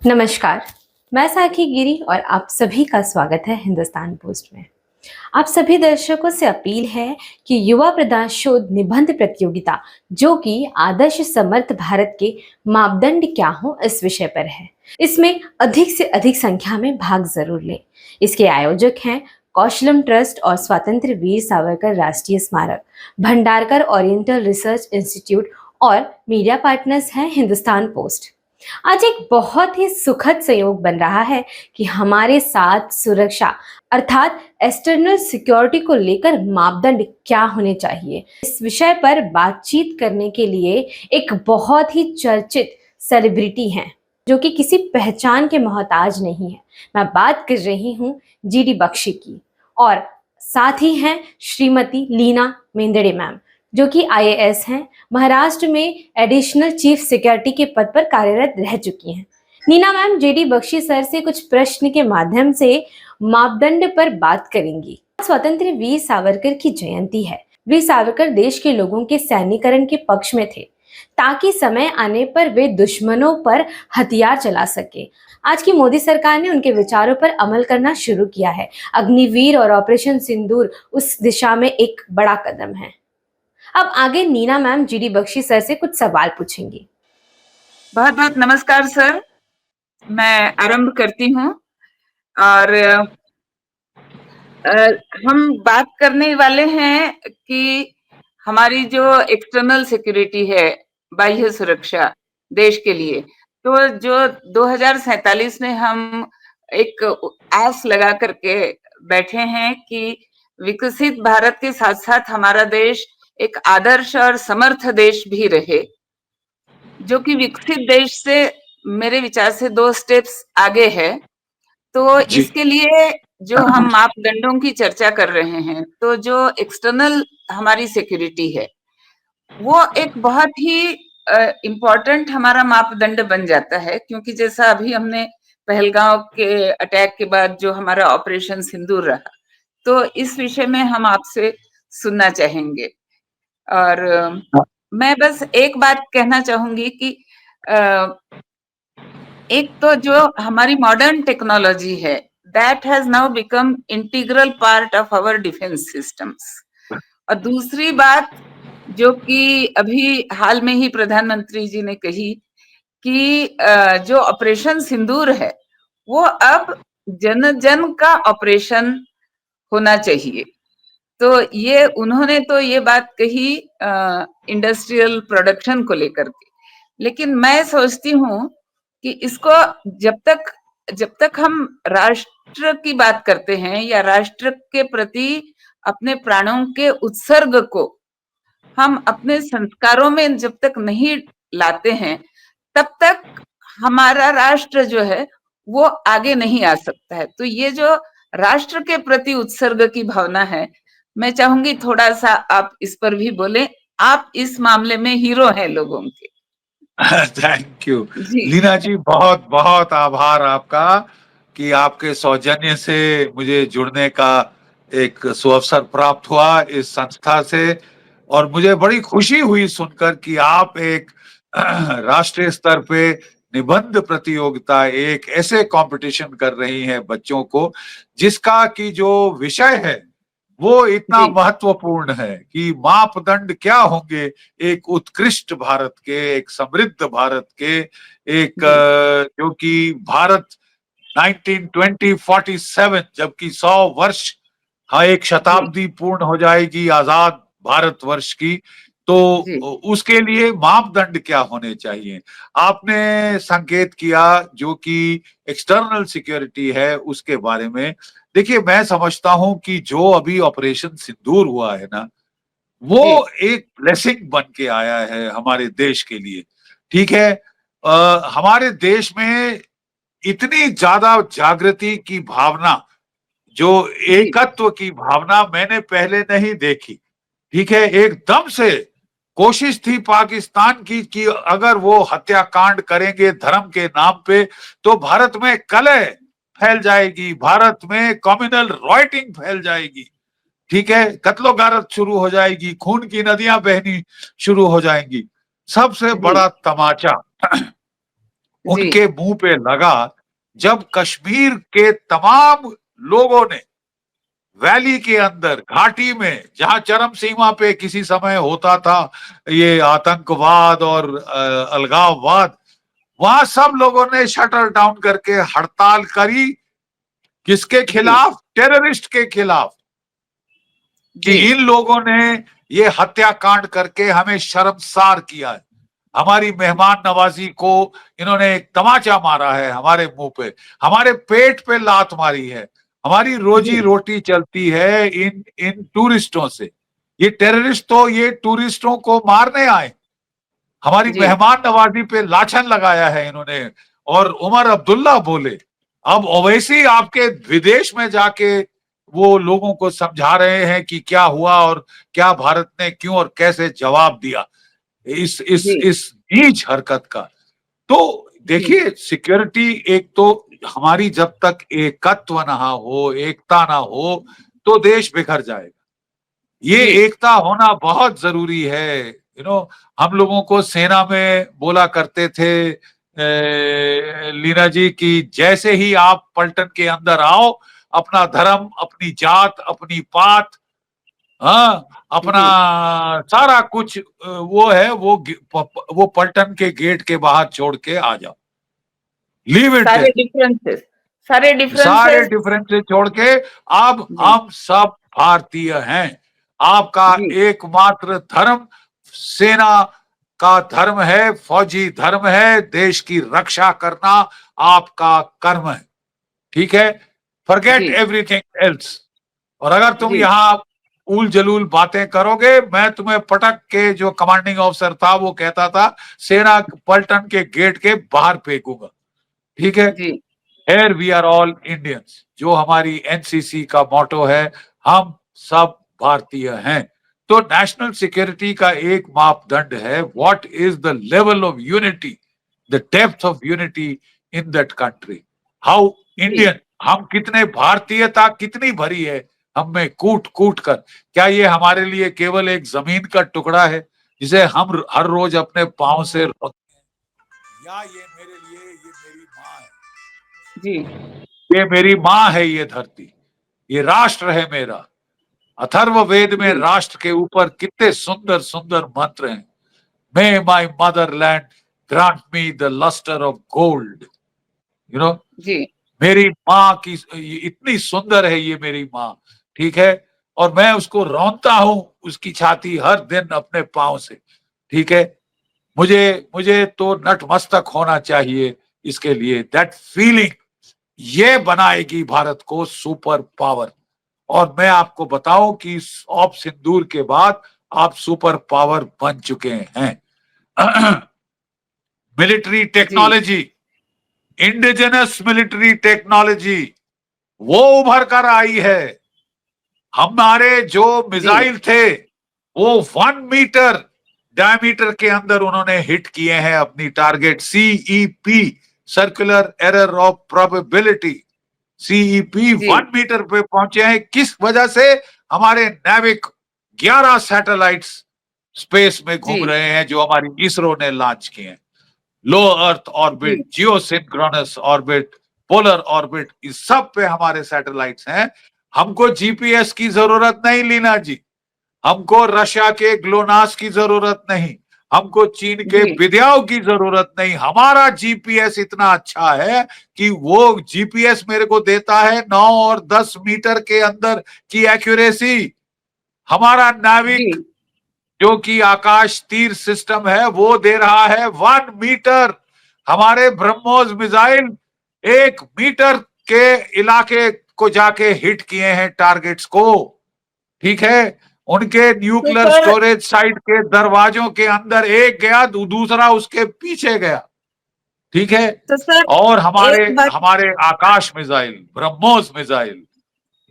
नमस्कार, मैं साखी गिरी और आप सभी का स्वागत है हिंदुस्तान पोस्ट में। आप सभी दर्शकों से अपील है कि युवा प्रदान शोध निबंध प्रतियोगिता जो कि आदर्श समर्थ भारत के मापदंड क्या हो इस विषय पर है। इसमें अधिक से अधिक संख्या में भाग जरूर लें। इसके आयोजक हैं कौशलम ट्रस्ट और स्वतंत्र वीर सावरकर राष्ट्रीय स्मारक, भंडारकर ओरिएंटल रिसर्च इंस्टीट्यूट और मीडिया पार्टनर्स हैं हिंदुस्तान पोस्ट। आज एक बहुत ही सुखद संयोग बन रहा है कि हमारे साथ सुरक्षा अर्थात एक्सटर्नल सिक्योरिटी को लेकर मापदंड क्या होने चाहिए इस विषय पर बातचीत करने के लिए एक बहुत ही चर्चित सेलिब्रिटी हैं जो कि किसी पहचान के मोहताज नहीं है। मैं बात कर रही हूँ जीडी बख्शी की और साथ ही हैं श्रीमती लीना मेंदड़े मैम जो कि आईएएस हैं, महाराष्ट्र में एडिशनल चीफ सिक्योरिटी के पद पर कार्यरत रह चुकी हैं। Neena ma'am JD Bakshi sir से कुछ प्रश्न के माध्यम से मापदंड पर बात करेंगी। स्वतंत्र वीर सावरकर की जयंती है। वीर सावरकर देश के लोगों के सैनिकरण के पक्ष में थे ताकि समय आने पर वे दुश्मनों पर हथियार चला सके। आज की मोदी सरकार ने उनके विचारों पर अमल करना शुरू किया है। अग्निवीर और ऑपरेशन सिंदूर उस दिशा में एक बड़ा कदम है। अब आगे Neena ma'am GD Bakshi sir से कुछ सवाल पूछेंगी। बहुत बहुत नमस्कार सर, मैं आरंभ करती हूँ और हम बात करने वाले हैं कि हमारी जो एक्सटर्नल सिक्योरिटी है, बाह्य सुरक्षा देश के लिए, तो जो 2047 में हम एक आस लगा करके बैठे हैं कि विकसित भारत के साथ साथ हमारा देश एक आदर्श और समर्थ देश भी रहे, जो कि विकसित देश से मेरे विचार से 2 स्टेप्स आगे है। तो इसके लिए जो हम मापदंडों की चर्चा कर रहे हैं, तो जो एक्सटर्नल हमारी सिक्योरिटी है, वो एक बहुत ही इम्पोर्टेंट हमारा मापदंड बन जाता है, क्योंकि जैसा अभी हमने पहलगांव के अटैक के बाद जो हमारा ऑपरेशन सिंदूर रहा, तो इस विषय में हम आपसे सुनना चाहेंगे। और मैं बस एक बात कहना चाहूंगी कि एक तो जो हमारी मॉडर्न टेक्नोलॉजी है, that has now become integral part of our defence systems. और दूसरी बात जो कि अभी हाल में ही प्रधानमंत्री जी ने कही कि जो ऑपरेशन सिंदूर है वो अब जन जन का ऑपरेशन होना चाहिए। तो ये उन्होंने तो ये बात कही इंडस्ट्रियल प्रोडक्शन को लेकर के, लेकिन मैं सोचती हूँ कि इसको जब तक हम राष्ट्र की बात करते हैं या राष्ट्र के प्रति अपने प्राणों के उत्सर्ग को हम अपने संस्कारों में जब तक नहीं लाते हैं, तब तक हमारा राष्ट्र जो है वो आगे नहीं आ सकता है। तो ये जो राष्ट्र के प्रति उत्सर्ग की भावना है, मैं चाहूंगी थोड़ा सा आप इस पर भी बोलें। आप इस मामले में हीरो हैं लोगों के। थैंक यू जी लीना जी, बहुत बहुत आभार आपका कि आपके सौजन्य से मुझे जुड़ने का एक सुअवसर प्राप्त हुआ इस संस्था से। और मुझे बड़ी खुशी हुई सुनकर कि आप एक राष्ट्रीय स्तर पे निबंध प्रतियोगिता, एक ऐसे कंपटीशन कर रही हैं बच्चों को जिसका की जो विषय है वो इतना जी महत्वपूर्ण है कि मापदंड क्या होंगे एक उत्कृष्ट भारत के, एक समृद्ध भारत के, एक जी जो कि भारत 1947 जबकि 100 वर्ष, हाँ, एक जी शताब्दी पूर्ण हो जाएगी आजाद भारतवर्ष की, तो जी उसके लिए मापदंड क्या होने चाहिए आपने संकेत किया जो कि एक्सटर्नल सिक्योरिटी है उसके बारे में। देखिए, मैं समझता हूं कि जो अभी ऑपरेशन सिंदूर हुआ है ना, वो जी एक ब्लेसिंग बन के आया है हमारे देश के लिए। ठीक है, हमारे देश में इतनी ज्यादा जागृति की भावना, जो जी एकत्व की भावना मैंने पहले नहीं देखी। ठीक है, एकदम से कोशिश थी पाकिस्तान की कि अगर वो हत्याकांड करेंगे धर्म के नाम पे तो भारत में कलह फैल जाएगी, भारत में कम्युनल रॉयटिंग फैल जाएगी। ठीक है, कत्लो गारत शुरू हो जाएगी, खून की नदियां बहनी शुरू हो जाएंगी। सबसे जी बड़ा तमाचा जी उनके मुंह पे लगा जब कश्मीर के तमाम लोगों ने वैली के अंदर घाटी में जहां चरम सीमा पे किसी समय होता था ये आतंकवाद और अलगाववाद, वहां सब लोगों ने शटर डाउन करके हड़ताल करी। किसके जी खिलाफ? टेररिस्ट के खिलाफ। कि जी इन लोगों ने ये हत्याकांड करके हमें शर्मसार किया है, हमारी मेहमान नवाजी को इन्होंने एक तमाचा मारा है हमारे मुंह पे, हमारे पेट पे लात मारी है, हमारी रोजी जी रोटी चलती है इन इन टूरिस्टों से। ये टेररिस्ट तो ये टूरिस्टों को मारने आए, हमारी जी मेहमान नवाजी पे लाछन लगाया है इन्होंने। और उमर अब्दुल्ला बोले, अब ओवैसी आपके विदेश में जाके वो लोगों को समझा रहे हैं कि क्या हुआ और क्या भारत ने क्यों और कैसे जवाब दिया जी इस नीच हरकत का। तो जी देखिए, सिक्योरिटी एक तो हमारी जब तक एकत्व ना हो, एकता ना हो, तो देश बिखर जाएगा। ये जी एकता होना बहुत जरूरी है। हम लोगों को सेना में बोला करते थे लीना जी की जैसे ही आप पलटन के अंदर आओ, अपना धर्म, अपनी जात, अपनी पात, हाँ, अपना जी सारा कुछ वो है वो पलटन के गेट के बाहर छोड़ के आ जाओ। लीव इट सारे देयर। डिफरेंसेस सारे सारे डिफरेंसेस डिफरेंसेस छोड़ के अब जी हम सब भारतीय हैं। आपका जी एकमात्र धर्म सेना का धर्म है, फौजी धर्म है, देश की रक्षा करना आपका कर्म है। ठीक है, फॉरगेट जी एवरीथिंग एल्स। और अगर तुम जी यहाँ उल जलूल बातें करोगे, मैं तुम्हें पटक के, जो कमांडिंग ऑफिसर था वो कहता था, सेना पलटन के गेट के बाहर फेंकूंगा। ठीक है, जी here we are all Indians, जो हमारी एनसीसी का मोटो है, हम सब भारतीय हैं। तो नेशनल सिक्योरिटी का एक मापदंड है, what is the level of unity, the depth of unity in that country, how जी इंडियन, हम कितने, भारतीयता कितनी भरी है हम में कूट कूट कर। क्या ये हमारे लिए केवल एक जमीन का टुकड़ा है जिसे हम हर रोज अपने पांव से रखते हैं, या ये मेरे लिए, ये मेरी माँ है, जी ये मेरी माँ है, ये धरती, ये राष्ट्र है मेरा। अथर्ववेद में जी राष्ट्र के ऊपर कितने सुंदर सुंदर मंत्र हैं। May my motherland grant me the lustre of gold, you know, जी मेरी माँ की इतनी सुंदर है ये मेरी माँ। ठीक है, और मैं उसको रौंदता हूं उसकी छाती हर दिन अपने पांव से। ठीक है, मुझे मुझे तो नतमस्तक होना चाहिए इसके लिए। दैट फीलिंग ये बनाएगी भारत को सुपर पावर। और मैं आपको बताऊं कि ऑप सिंदूर के बाद आप सुपर पावर बन चुके हैं। मिलिट्री जी टेक्नोलॉजी, इंडिजिनस मिलिट्री टेक्नोलॉजी वो उभर कर आई है। हमारे जो जी मिसाइल थे वो 1 मीटर डायमीटर के अंदर उन्होंने हिट किए हैं अपनी target. CEP, circular error of probability, CEP जी 1 मीटर पे पहुंचे हैं। किस वजह से? हमारे नेविक 11 सैटेलाइट्स स्पेस में घूम जी रहे हैं जो हमारी इसरो ने लॉन्च किए हैं। लो अर्थ ऑर्बिट, जी जियोसिंक्रोनस ऑर्बिट, पोलर ऑर्बिट, इस सब पे हमारे सैटेलाइट्स हैं। हमको जीपीएस की जरूरत नहीं लीना जी, हमको रशिया के ग्लोनास की जरूरत नहीं, हमको चीन के जी विद्याओं की जरूरत नहीं। हमारा जीपीएस इतना अच्छा है कि वो जीपीएस मेरे को देता है 9 और 10 मीटर के अंदर की एक्यूरेसी। हमारा नाविक जी जो कि आकाश तीर सिस्टम है वो दे रहा है 1 मीटर। हमारे ब्रह्मोस मिसाइल 1 मीटर के इलाके को जाके हिट किए हैं टारगेट्स को। ठीक है, उनके तो न्यूक्लियर सर स्टोरेज साइट के दरवाजों के अंदर एक गया, दूसरा उसके पीछे गया। ठीक है, तो सर और एक हमारे बात हमारे आकाश मिसाइल, ब्रह्मोस मिसाइल,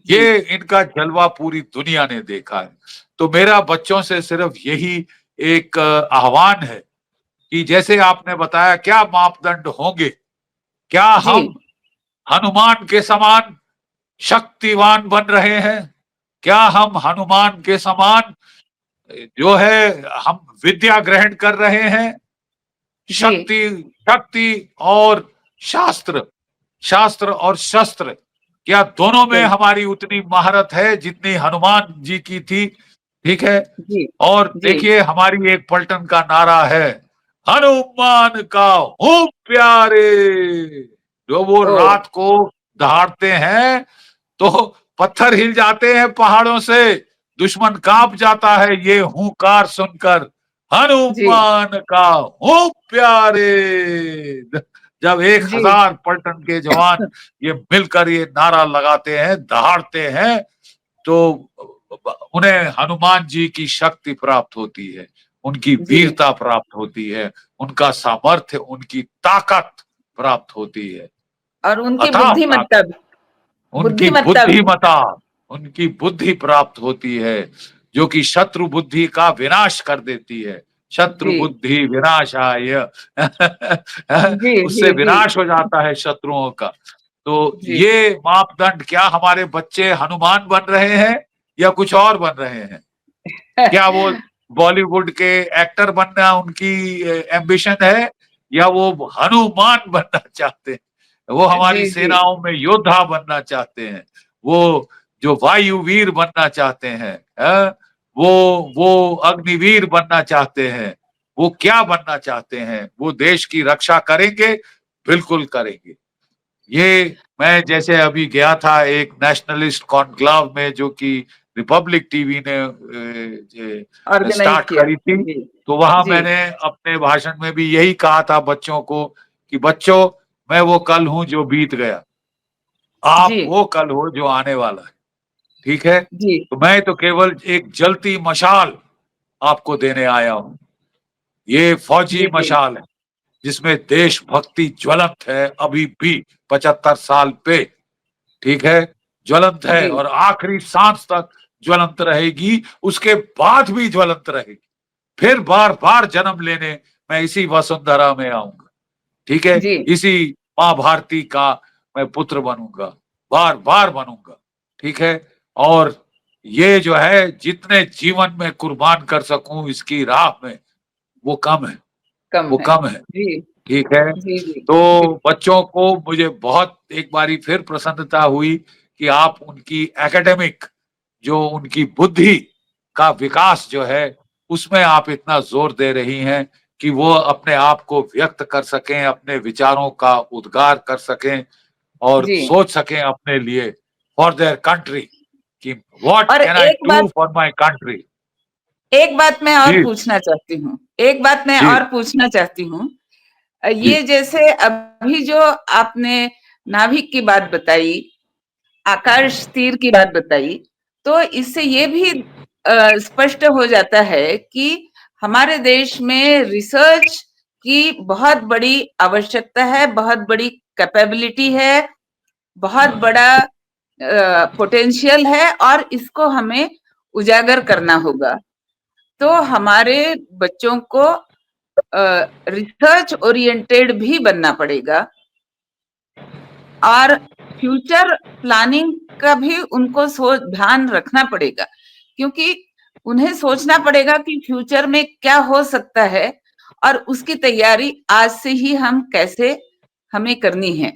जी ये इनका जलवा पूरी दुनिया ने देखा है। तो मेरा बच्चों से सिर्फ यही एक आह्वान है कि जैसे आपने बताया क्या मापदंड होंगे, क्या जी हम हनुमान के समान शक्तिवान बन रहे हैं? क्या हम हनुमान के समान जो है हम विद्या ग्रहण कर रहे हैं? जी शक्ति शक्ति और शास्त्र, शास्त्र और शस्त्र, क्या दोनों में जी हमारी उतनी महारत है जितनी हनुमान जी की थी? ठीक है। जी और जी देखिए हमारी एक पलटन का नारा है, हनुमान का हूँ प्यारे। जो वो ओ रात को दहाड़ते हैं तो पत्थर हिल जाते हैं पहाड़ों से, दुश्मन कांप जाता है ये हुंकार सुनकर, जी हनुमान का हूँ प्यारे। जब जी 1000 पलटन के जवान ये मिलकर ये नारा लगाते हैं, दहाड़ते हैं, तो उन्हें हनुमान जी की शक्ति प्राप्त होती है, उनकी जी वीरता प्राप्त होती है, उनका सामर्थ्य, उनकी ताकत प्राप्त होती है, और उनकी अथाह बुद्धिमत्ता ताकत, भी, उनकी बुद्धिमत्ता भी। बुद्धिमता, उनकी बुद्धि प्राप्त होती है, जो कि शत्रु बुद्धि का विनाश कर देती है। शत्रु जी बुद्धि विनाशाय जी उससे जी जी विनाश हो जाता है शत्रुओं का। तो जी ये मापदंड, क्या हमारे बच्चे हनुमान बन रहे हैं या कुछ और बन रहे हैं? क्या वो बॉलीवुड के एक्टर बनना उनकी एम्बिशन है, या वो हनुमान बनना चाहते हैं? वो जी हमारी जी सेनाओं में योद्धा बनना चाहते हैं, वो जो वायुवीर बनना चाहते हैं, वो अग्निवीर बनना चाहते हैं, वो क्या बनना चाहते हैं? वो देश की रक्षा करेंगे, बिल्कुल करेंगे। ये मैं जैसे अभी गया था एक नेशनलिस्ट कॉन्क्लाव में, जो कि रिपब्लिक टीवी ने ऑर्गेनाइज स्टार्ट किया। करी थी, जी तो वहां जी मैंने अपने भाषण में भी यही कहा था बच्चों को कि बच्चों, मैं वो कल हूं जो बीत गया, आप जी वो कल हो जो आने वाला है। ठीक है। जी तो मैं तो केवल एक जलती मशाल आपको देने आया हूं, ये फौजी जी जी मशाल है जिसमें देशभक्ति ज्वलंत है अभी भी, 75 साल पे। ठीक है, ज्वलंत है जी और आखिरी सांस तक ज्वलंत रहेगी, उसके बाद भी ज्वलंत रहेगी। फिर बार बार जन्म लेने मैं इसी वसुंधरा में आऊंगा। ठीक है, जी इसी माँ भारती का मैं पुत्र बनूंगा, बार बार बनूंगा। ठीक है। और ये जो है, जितने जीवन में कुर्बान कर सकूं इसकी राह में, वो कम है, कम वो है। कम है। जी ठीक है। जी जी तो जी बच्चों को मुझे बहुत एक बारी फिर प्रसन्नता हुई कि आप उनकी एकेडमिक, जो उनकी बुद्धि का विकास जो है, उसमें आप इतना जोर दे रही हैं कि वो अपने आप को व्यक्त कर सकें, अपने विचारों का उद्गार कर सकें और जी। सोच सकें अपने लिए, फॉर देयर कंट्री, कि व्हाट और can I do for my country. एक बात मैं और जी पूछना चाहती हूँ, एक बात मैं जी और पूछना चाहती हूँ। जी ये जैसे अभी जो आपने नाभिक की बात बताई, आकाश तीर की बात बताई, तो इससे ये भी स्पष्ट हो जाता है कि हमारे देश में रिसर्च की बहुत बड़ी आवश्यकता है, बहुत बड़ी कैपेबिलिटी है, बहुत बड़ा पोटेंशियल है, और इसको हमें उजागर करना होगा। तो हमारे बच्चों को रिसर्च ओरिएंटेड भी बनना पड़ेगा, और फ्यूचर प्लानिंग का भी उनको सोच ध्यान रखना पड़ेगा, क्योंकि उन्हें सोचना पड़ेगा कि फ्यूचर में क्या हो सकता है, और उसकी तैयारी आज से ही हम कैसे हमें करनी है।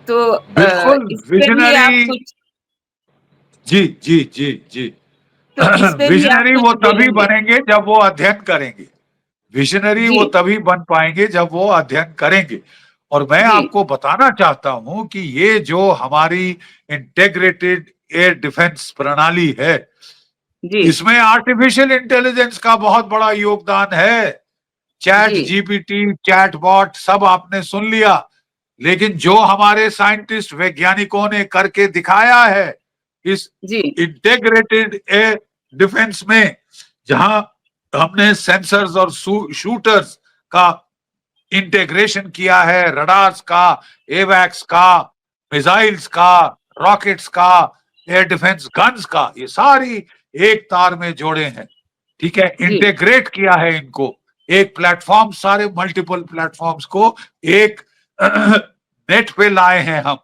तो बिल्कुल इस पे भी विजनरी। आप कुछ, जी जी जी जी। तो इस पे भी आप विजनरी वो कुछ तभी बोलेंगे? बनेंगे जब वो अध्ययन करेंगे। विजनरी जी वो तभी बन पाएंगे जब वो अध्ययन करेंगे। और मैं जी आपको बताना चाहता हूं कि ये जो हमारी इंटेग्रेटेड एयर डिफेंस प्रणाली है, जी इसमें आर्टिफिशियल इंटेलिजेंस का बहुत बड़ा योगदान है। चैट जी जीपीटी, चैट बॉट, सब आपने सुन लिया। लेकिन जो हमारे साइंटिस्ट वैज्ञानिकों ने करके दिखाया है इस जी इंटेग्रेटेड एयर डिफेंस में, जहां हमने सेंसर्स और शूटर्स का इंटीग्रेशन किया है, रडार्स का, एवैक्स का, मिसाइल्स का, रॉकेट्स का, एयर डिफेंस गन्स का, ये सारी एक तार में जोड़े हैं। ठीक है, जी इंटीग्रेट किया है इनको, एक प्लेटफॉर्म, सारे मल्टीपल प्लेटफॉर्म्स को एक नेट पे लाए हैं हम।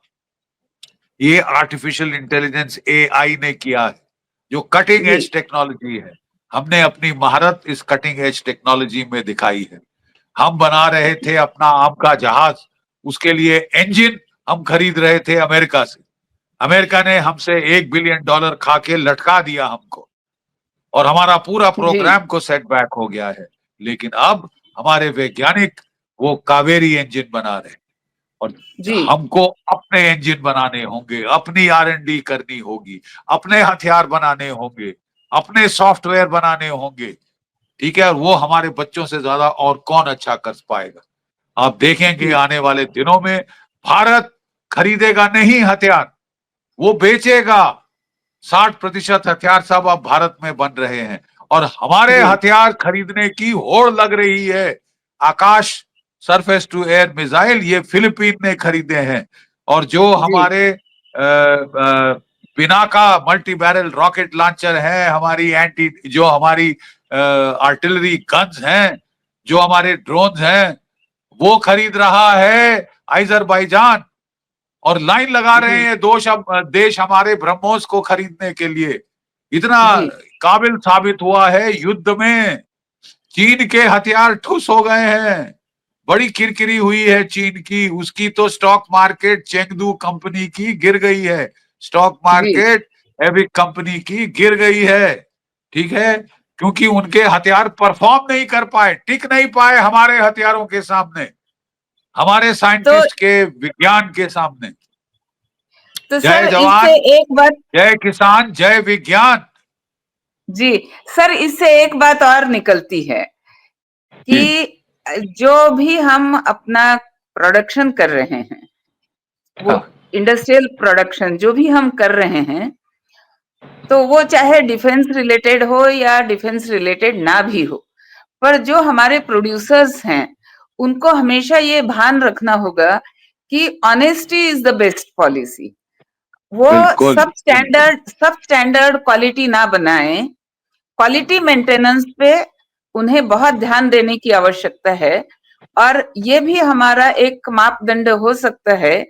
ये आर्टिफिशियल इंटेलिजेंस एआई ने किया है, जो कटिंग जी एज टेक्नोलॉजी है। हमने अपनी महारत इस कटिंग एज टेक्नोलॉजी में दिखाई है। हम बना रहे थे अपना आम का जहाज, उसके लिए इंजन हम खरीद रहे थे अमेरिका से। अमेरिका ने हमसे $1 बिलियन खा के लटका दिया हमको, और हमारा पूरा जी प्रोग्राम को सेटबैक हो गया है। लेकिन अब हमारे वैज्ञानिक वो कावेरी इंजन बना रहे हैं, और जी हमको अपने इंजन बनाने होंगे, अपनी R&D करनी होगी, अपने हथियार बनाने होंगे, अपने सॉफ्टवेयर बनाने होंगे, ठीक है। और वो हमारे बच्चों से ज्यादा और कौन अच्छा कर पाएगा। आप देखेंगे जी आने वाले दिनों में भारत खरीदेगा नहीं हथियार, वो बेचेगा। 60% हथियार सब अब भारत में बन रहे हैं, और हमारे जी हथियार खरीदने की होड़ लग रही है। आकाश सरफेस टू एयर मिसाइल ये फिलीपीन ने खरीदे हैं, और जो जी हमारे बिना का मल्टी बैरल रॉकेट लॉन्चर है, हमारी जो हमारी आर्टिलरी गन्स हैं, जो हमारे ड्रोन्स हैं, वो खरीद रहा है अजरबैजान। और लाइन लगा रहे जी हैं देश हमारे ब्रह्मोस को खरीदने के लिए। इतना जी काबिल साबित हुआ है युद्ध में। चीन के हथियार ठुस हो गए हैं। बड़ी किरकिरी हुई है चीन की, उसकी तो स्टॉक मार्केट चेंगदू कंपनी की गिर गई है, स्टॉक जी मार्केट एविक कंपनी की गिर गई है, ठीक है। क्योंकि उनके हथियार परफॉर्म नहीं कर पाए, टिक नहीं पाए हमारे हथियारों के सामने, हमारे तो साइंटिस्ट के विज्ञान के सामने। सर जय इससे जवान, एक बात, जय किसान, जय विज्ञान। जी सर इससे एक बात और निकलती है जी कि जो भी हम अपना प्रोडक्शन कर रहे हैं, वो हाँ, इंडस्ट्रियल प्रोडक्शन जो भी हम कर रहे हैं, तो वो चाहे डिफेंस रिलेटेड हो या डिफेंस रिलेटेड ना भी हो, पर जो हमारे प्रोड्यूसर्स हैं, उनको हमेशा ये भान रखना होगा कि honesty is the best policy. वो बिल्कुल बिल्कुल। सब स्टैंडर्ड क्वालिटी ना बनाएं, क्वालिटी मेंटेनेंस पे उन्हें बहुत ध्यान देने की आवश्यकता है। और ये भी हमारा एक मापदंड हो सकता है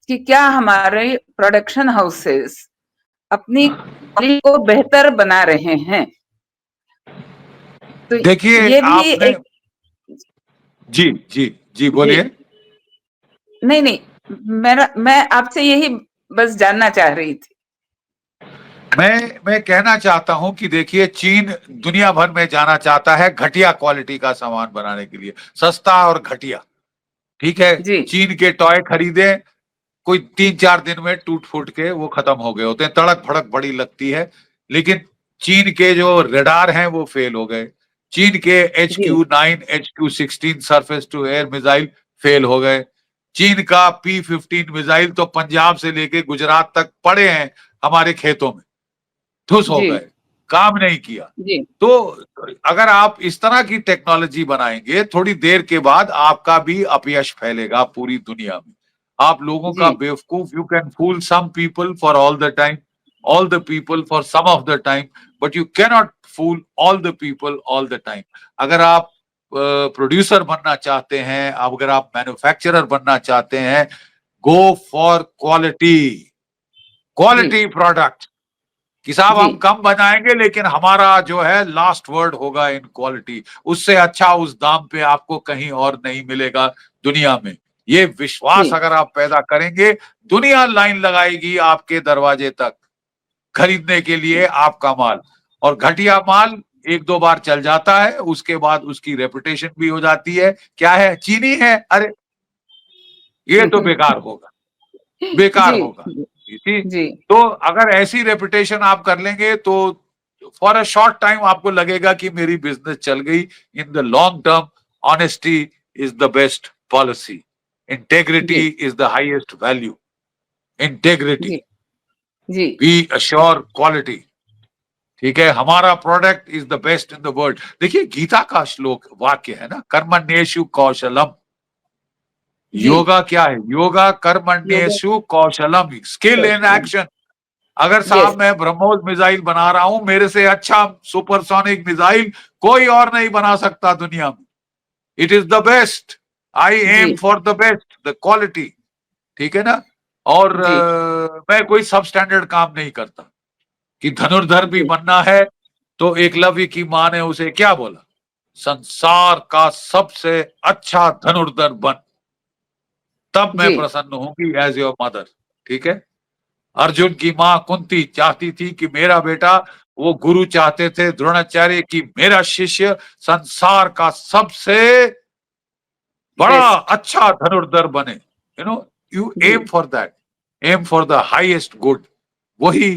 कि क्या हमारे प्रोडक्शन हाउसेस अपनी क्वालिटी को बेहतर बना रहे हैं। तो देखिए ये भी आपने, एक, जी जी जी जी बोलिए। नहीं नहीं, मैं आपसे यही बस जानना चाह रही थी। मैं कहना चाहता हूं कि देखिए चीन दुनिया भर में जाना चाहता है घटिया क्वालिटी का सामान बनाने के लिए, सस्ता और घटिया, ठीक है। जी चीन के टॉय खरीदे, कोई 3-4 दिन में टूट फूट के वो खत्म हो गए होते हैं, तड़क भड़क बड़ी लगती है। लेकिन चीन के जो रडार हैं वो फेल हो गए। चीन के जी HQ-9 HQ-16 surface to air missile fail हो गए। चीन का P-15 मिसाइल तो पंजाब से लेके गुजरात तक पड़े हैं हमारे खेतों में, ठुस हो जी गए, काम नहीं किया। जी तो अगर आप इस तरह की टेक्नोलॉजी बनाएंगे, थोड़ी देर के बाद आपका भी अपयश फैलेगा पूरी दुनिया में। आप लोगों जी का बेवकूफ, you can fool some people for all the time, all the people for some of the time, but you cannot fool all the people all the time. अगर आप प्रोड्यूसर बनना चाहते हैं, अगर आप मैन्युफैक्चरर बनना चाहते हैं, गो फॉर क्वालिटी, जी क्वालिटी प्रोडक्ट। कि साहब जी हम कम बनाएंगे लेकिन हमारा जो है लास्ट वर्ड होगा इन क्वालिटी, उससे अच्छा उस दाम पे आपको कहीं और नहीं मिलेगा दुनिया में। ये विश्वास जी अगर आप पैदा करेंगे, दुनिया लाइन लगाएगी आपके दरवाजे तक खरीदने के लिए आपका माल। और घटिया माल 1-2 बार चल जाता है, उसके बाद उसकी रेपुटेशन भी हो जाती है, क्या है चीनी है, अरे ये तो बेकार होगा, बेकार जी होगा। ठीक। जी तो अगर ऐसी रेपुटेशन आप कर लेंगे तो फॉर अ शॉर्ट टाइम आपको लगेगा कि मेरी बिजनेस चल गई। In the long term honesty is the best policy, जी integrity is the highest value, integrity, जी जी बी अश्योर क्वालिटी, ठीक है। हमारा product is the best in the world. देखिए गीता का श्लोक वाक्य है ना, कर्मण्येषु कौशलम। जी योगा क्या है? योगा योगा, कर्मण्येषु कौशलम, स्किल इन एक्शन। अगर यस साहब मैं ब्रह्मोस मिसाइल बना रहा हूं, मेरे से अच्छा सुपरसोनिक मिसाइल कोई और नहीं बना सकता दुनिया में। It is the best, I जी aim for the best, the quality, ठीक है ना। और जी मैं कोई सब स्टैंडर्ड काम नहीं करता कि धनुर्धर भी जी बनना है। तो एकलव्य की माँ ने उसे क्या बोला, संसार का सबसे अच्छा धनुर्धर बन, तब मैं जी प्रसन्न होंगी एज योर मदर। ठीक है। अर्जुन की माँ कुंती चाहती थी कि मेरा बेटा, वो गुरु चाहते थे द्रोणाचार्य कि मेरा शिष्य संसार का सबसे बड़ा बेस्ट। अच्छा धनुर्धर बने। यू नो, यू जी aim for that, aim for the highest good. वही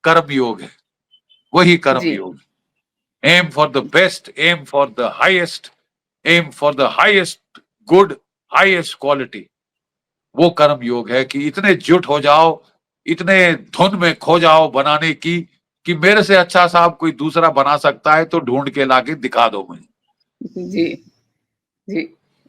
कर्म योग है, वही कर्म जी योग। Aim for the best, aim for the highest, aim for the highest good, highest quality. वो कर्म योग है कि इतने जुट हो जाओ, इतने धुन में खो जाओ बनाने की, कि मेरे से अच्छा साहब कोई दूसरा बना सकता है तो ढूंढ के लाके दिखा दो मुझे। जी जी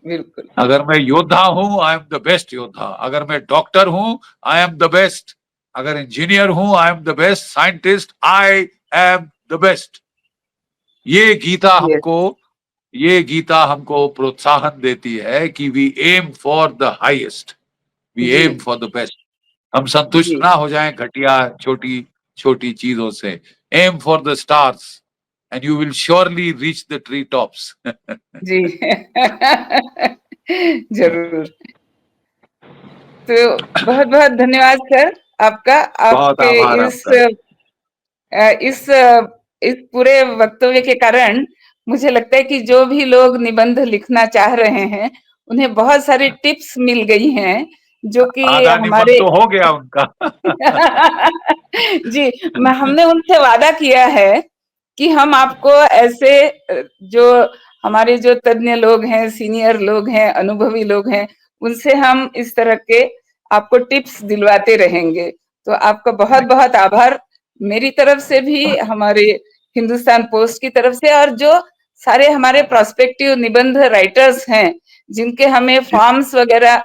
बिल्कुल। अगर मैं योद्धा हूं, आई एम द बेस्ट योद्धा। अगर मैं डॉक्टर हूं, आई एम द बेस्ट। अगर इंजीनियर हूं, I am the best scientist, I am the best. ये गीता यस हमको ये गीता हमको प्रोत्साहन देती है कि we aim for the highest, we जी एम फॉर द बेस्ट। हम संतुष्ट जी ना हो जाएं घटिया छोटी छोटी चीजों से। Aim for the stars and you will surely reach the tree tops. जी जरूर। तो बहुत बहुत धन्यवाद सर आपका, बहुत आपके आभार इस आपका। इस पूरे वक्तव्य के कारण मुझे लगता है कि जो भी लोग निबंध लिखना चाह रहे हैं उन्हें बहुत सारी टिप्स मिल गई हैं जो कि आधा निबंध हमारे तो हो गया उनका। जी, मैं हमने उनसे वादा किया है कि हम आपको ऐसे जो हमारे जो तज्ञ लोग हैं, सीनियर लोग हैं, अनुभवी लोग हैं, उनसे हम इस तरह के आपको टिप्स दिलवाते रहेंगे। तो आपका बहुत बहुत आभार मेरी तरफ से भी, हमारे हिंदुस्तान पोस्ट की तरफ से, और जो सारे हमारे प्रोस्पेक्टिव निबंध राइटर्स हैं जिनके हमें जी, फॉर्म्स वगैरह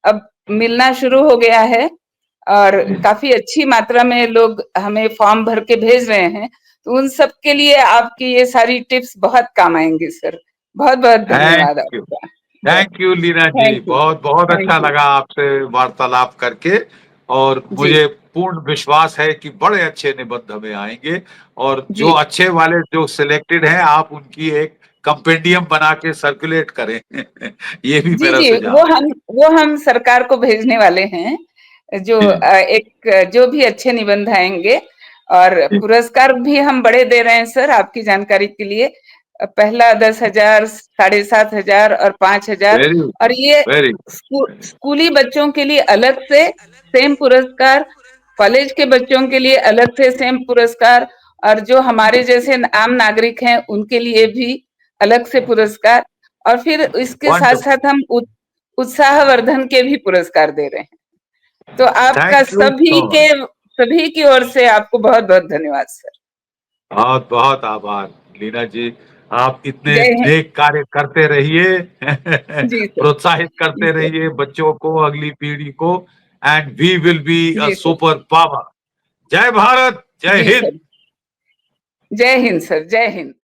अब मिलना शुरू हो गया है और काफी अच्छी मात्रा में लोग हमें फॉर्म भर के भेज रहे हैं, तो उन सब के लिए आपकी ये सारी टिप्स बहुत काम आएंगी सर। बहुत बहुत थैंक धन्यवाद यू। आपका। बहुत thank you Leena ji, thank you. बहुत बहुत अच्छा थैंक यू। लगा आपसे वार्तालाप करके। और जी मुझे पूर्ण विश्वास है कि बड़े अच्छे निबंध हमें आएंगे। और जो जी अच्छे वाले जो सिलेक्टेड हैं, आप उनकी एक कंपेंडियम बना के सर्कुलेट करें। ये भी जी मेरा जी, सुझाव है। वो हम सरकार को भेजने वाले हैं, जो जी एक जो भी अच्छे निबंध आएंगे, और जी। पुरस्कार भी हम बड़े दे रहे हैं सर आपकी जानकारी के लिए। पहला 10,000, 7,500 और 5,000। वेरी और ये वेरी स्कूली बच्चों के लिए अलग से सेम पुरस्कार, कॉलेज के बच्चों के लिए अलग से सेम पुरस्कार, और जो हमारे जैसे आम नागरिक हैं उनके लिए भी अलग से पुरस्कार, और फिर इसके साथ वंडरफुल। साथ हम उत्साहवर्धन के भी पुरस्कार दे रहे हैं। तो आपका थैंक यू सो मच। सभी की ओर से आपको बहुत बहुत धन्यवाद सर। बहुत बहुत आभार लीना जी। आप इतने जय हिंद। नेक कार्य करते रहिए। जी सर। प्रोत्साहित जी करते सर। रहिए बच्चों को, अगली पीढ़ी को। And we will be a जी सर। Super power. जय भारत, जय जी हिंद। सर। जय हिंद सर। जय हिंद।